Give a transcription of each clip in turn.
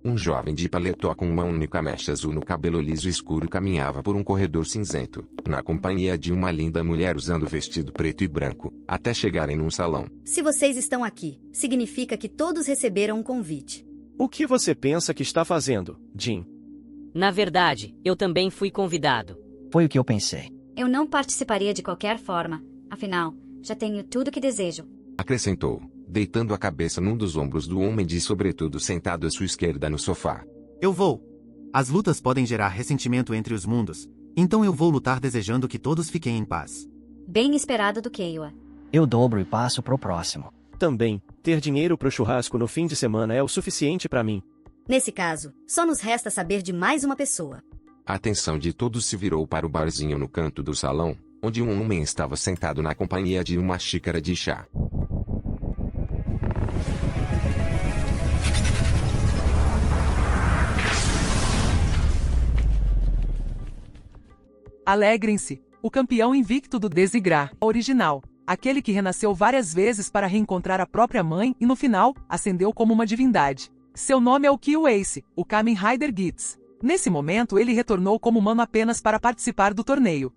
Um jovem de paletó com uma única mecha azul no cabelo liso escuro caminhava por um corredor cinzento, na companhia de uma linda mulher usando vestido preto e branco, até chegarem num salão. Se vocês estão aqui, significa que todos receberam um convite. O que você pensa que está fazendo, Jin? Na verdade, eu também fui convidado. Foi o que eu pensei. Eu não participaria de qualquer forma. Afinal, já tenho tudo que desejo. Acrescentou, deitando a cabeça num dos ombros do homem de sobretudo sentado à sua esquerda no sofá. Eu vou. As lutas podem gerar ressentimento entre os mundos, então eu vou lutar desejando que todos fiquem em paz. Bem esperado do Keiwa. Eu dobro e passo pro próximo. Também, ter dinheiro pro churrasco no fim de semana é o suficiente para mim. Nesse caso, só nos resta saber de mais uma pessoa. A atenção de todos se virou para o barzinho no canto do salão, onde um homem estava sentado na companhia de uma xícara de chá. Alegrem-se, o campeão invicto do Desigrar original, aquele que renasceu várias vezes para reencontrar a própria mãe e no final, ascendeu como uma divindade. Seu nome é o Kyo Ace, o Kamen Rider Gitz. Nesse momento ele retornou como humano apenas para participar do torneio.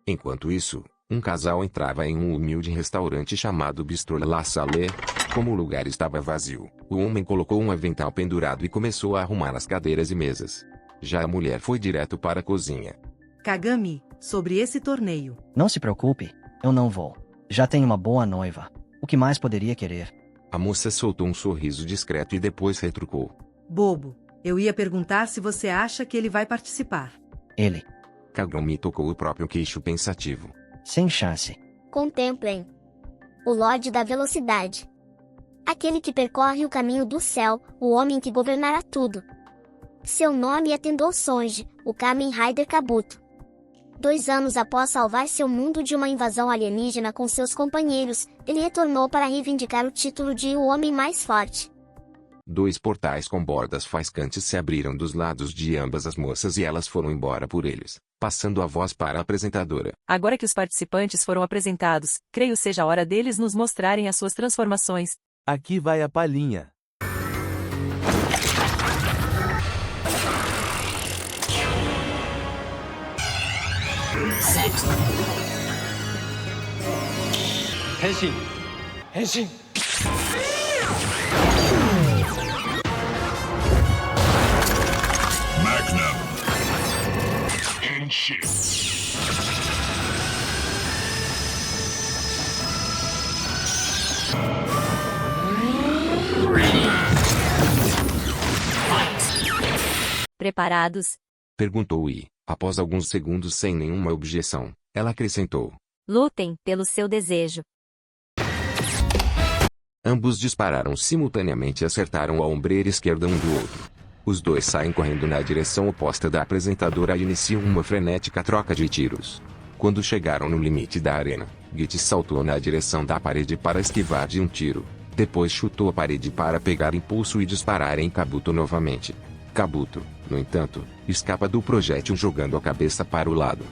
Enquanto isso, um casal entrava em um humilde restaurante chamado Bistrô La Salle. Como o lugar estava vazio, o homem colocou um avental pendurado e começou a arrumar as cadeiras e mesas. Já a mulher foi direto para a cozinha. Kagami, sobre esse torneio. Não se preocupe, eu não vou. Já tenho uma boa noiva. O que mais poderia querer? A moça soltou um sorriso discreto e depois retrucou. Bobo, eu ia perguntar se você acha que ele vai participar. Ele. Kagami tocou o próprio queixo pensativo. Sem chance. Contemplem. O Lorde da Velocidade. Aquele que percorre o caminho do céu, o homem que governará tudo. Seu nome é Tendou Sonji, o Kamen Rider Kabuto. 2 anos após salvar seu mundo de uma invasão alienígena com seus companheiros, ele retornou para reivindicar o título de o Homem Mais Forte. 2 portais com bordas faiscantes se abriram dos lados de ambas as moças e elas foram embora por eles, passando a voz para a apresentadora. Agora que os participantes foram apresentados, creio seja a hora deles nos mostrarem as suas transformações. Aqui vai a palhinha. Henshin! Henshin! Magnum! Henshin! Preparados? Perguntou e, após alguns segundos sem nenhuma objeção, ela acrescentou. Lutem pelo seu desejo. Ambos dispararam simultaneamente e acertaram a ombreira esquerda um do outro. Os dois saem correndo na direção oposta da apresentadora e iniciam uma frenética troca de tiros. Quando chegaram no limite da arena, Gitz saltou na direção da parede para esquivar de um tiro. Depois chutou a parede para pegar impulso e disparar em Kabuto novamente. Kabuto, no entanto, escapa do projétil jogando a cabeça para o lado.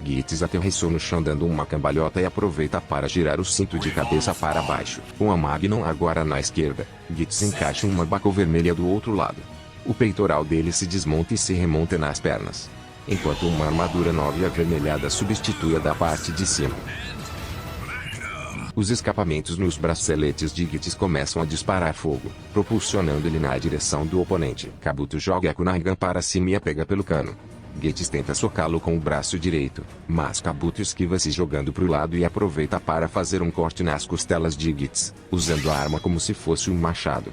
Gitz aterrissou no chão dando uma cambalhota e aproveita para girar o cinto de cabeça para baixo. Com a Magnum agora na esquerda, Gitz encaixa uma Baku vermelha do outro lado. O peitoral dele se desmonta e se remonta nas pernas, enquanto uma armadura nova e avermelhada substitui a da parte de cima. Os escapamentos nos braceletes de Gitz começam a disparar fogo, propulsionando ele na direção do oponente. Kabuto joga a Kunagan para cima e a pega pelo cano. Gitz tenta socá-lo com o braço direito, mas Kabuto esquiva-se jogando para o lado e aproveita para fazer um corte nas costelas de Gitz, usando a arma como se fosse um machado.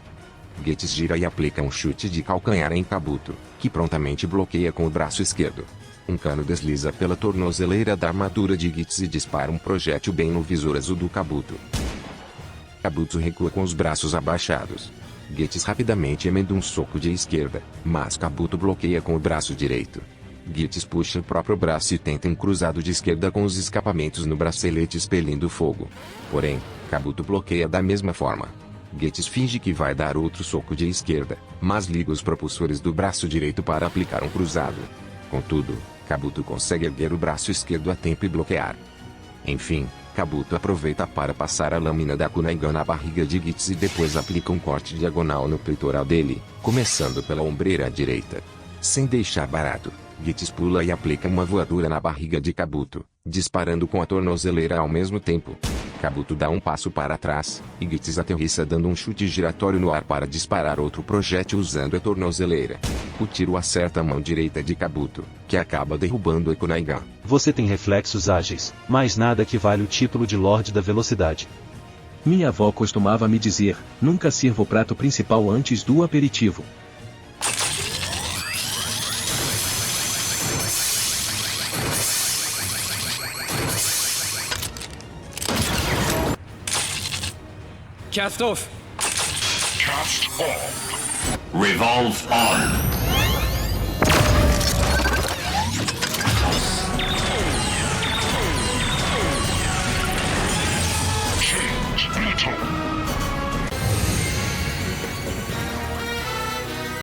Gitz gira e aplica um chute de calcanhar em Kabuto, que prontamente bloqueia com o braço esquerdo. Um cano desliza pela tornozeleira da armadura de Gitz e dispara um projétil bem no visor azul do Kabuto. Kabuto recua com os braços abaixados. Gitz rapidamente emenda um soco de esquerda, mas Kabuto bloqueia com o braço direito. Gitz puxa o próprio braço e tenta um cruzado de esquerda com os escapamentos no bracelete expelindo fogo. Porém, Kabuto bloqueia da mesma forma. Gitz finge que vai dar outro soco de esquerda, mas liga os propulsores do braço direito para aplicar um cruzado. Contudo, Kabuto consegue erguer o braço esquerdo a tempo e bloquear. Enfim, Kabuto aproveita para passar a lâmina da Kunagan na barriga de Gits e depois aplica um corte diagonal no peitoral dele, começando pela ombreira direita. Sem deixar barato, Gits pula e aplica uma voadora na barriga de Kabuto, disparando com a tornozeleira ao mesmo tempo. Kabuto dá um passo para trás, e Gits aterrissa dando um chute giratório no ar para disparar outro projétil usando a tornozeleira. O tiro acerta a mão direita de Kabuto, que acaba derrubando a Kunagan. Você tem reflexos ágeis, mas nada que vale o título de Lorde da Velocidade. Minha avó costumava me dizer, nunca sirva o prato principal antes do aperitivo. Cast off. Cast on. Revolve on. Change veto.